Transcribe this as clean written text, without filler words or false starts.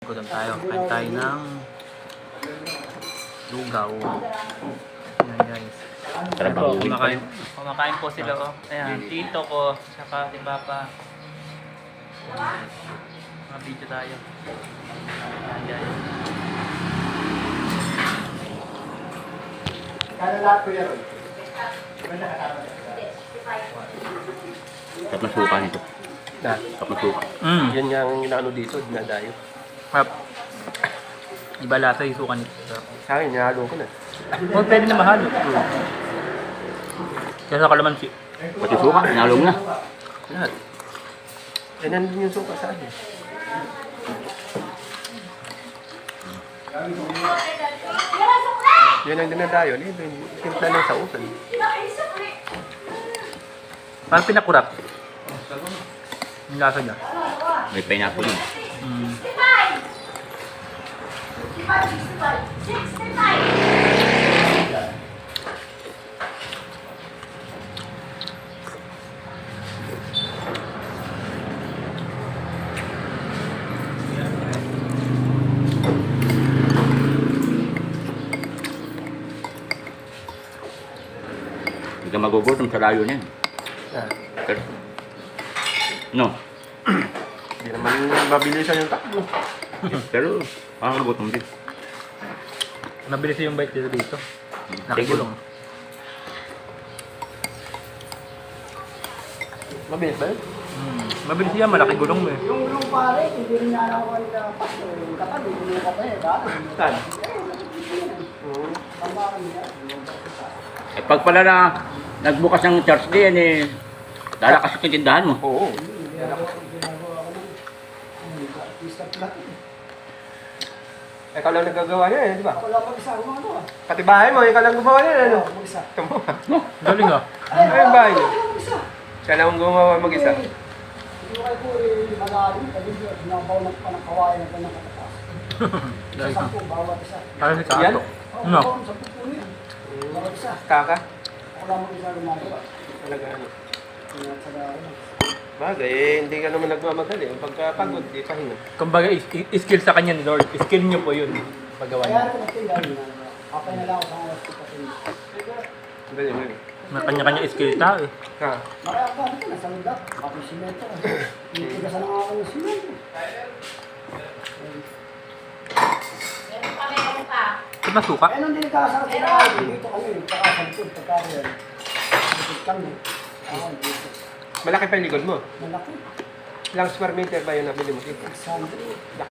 Gutom tayo. Kain tayo ng lugaw. Ayan guys. Sarap Ito, ang uwing. kumakain po sila. Oh. Ayan, tito ko, saka si Papa. Mga video tayo. Ayan guys. Kaya lahat ko yan. Sarap na suka nito. Sarap na suka. Yan nga ang inaano dito, dinadayo. Hap. Iba lasa yung suka nito. Sa akin, nahalo ko na. Oh, pwede na mahalo. Kaya sa kalamansi. Pati suka, nalong na. Lahat. Eh, nandun yung suka sa akin. Yan ang dinadayo. Timpla ng sausan. Parang pinakurap. Yung lasa niya. May pineapple yun. Hindi ka magugutom sa layo niyan. Pero, no. Hindi naman mabilisan yung takbo. Pero, makakagutom din. Mabilis yung bite dito. Nakagulong. Mabilis ba yun? Mabilis yan, malaki gulong mo eh. Yung gulong pare, hindi rin nalawan na pasto. Kapag hindi ka pa eh, dahil. Saan? Tambakan niya. Eh, pag pala na nagbukas ng church din, eh, lalakas yung tindahan mo. Oo. Ikaw lang nagagawa niya eh, di ba? Ako lang mag-isa gumagawa. Pati bahay mo, ikaw lang gumawa niya, ano? Mag-isa. Gumawa. Galing ah. Ano yung bahay niyo? Mag-isa. Siya lang gumawa mag-isa. Hindi ko kayo po malalim. Kasi binabaw ng panangkawain ng kanyang katatas. Sa Galing ah. 10, bawat isa. Parang si Yan? Kato. Oo, No. sa 10 yan. Bawat isa. Kaka? Ako lang mag-isa gumagawa. Talaga ano? Kaya sa dahil. Bagay, eh, hindi ka naman nagmamadali. Pagkapagod, di pahinga. Kumbaga, skill sa kanya ni Lord. Skill niyo po yun. Paggawa niya. Kaya rin ito dahil okay na lang ako sa mga wasto pa rin. Dali, dali. May kanya-kanya skill tao eh. Ha? Makayapa dito, nasa ludak. Ako yung simento. Titigasan ang ako yung simento. Ito na suka. Eh, nung dinikasang sila, dito kami, pagkasalikod, pagkariyan. Likod kami. Ako, dito. Malaki pa yung likod mo. Malaki. Ilang square meter ba yung nabili mo dito? 600.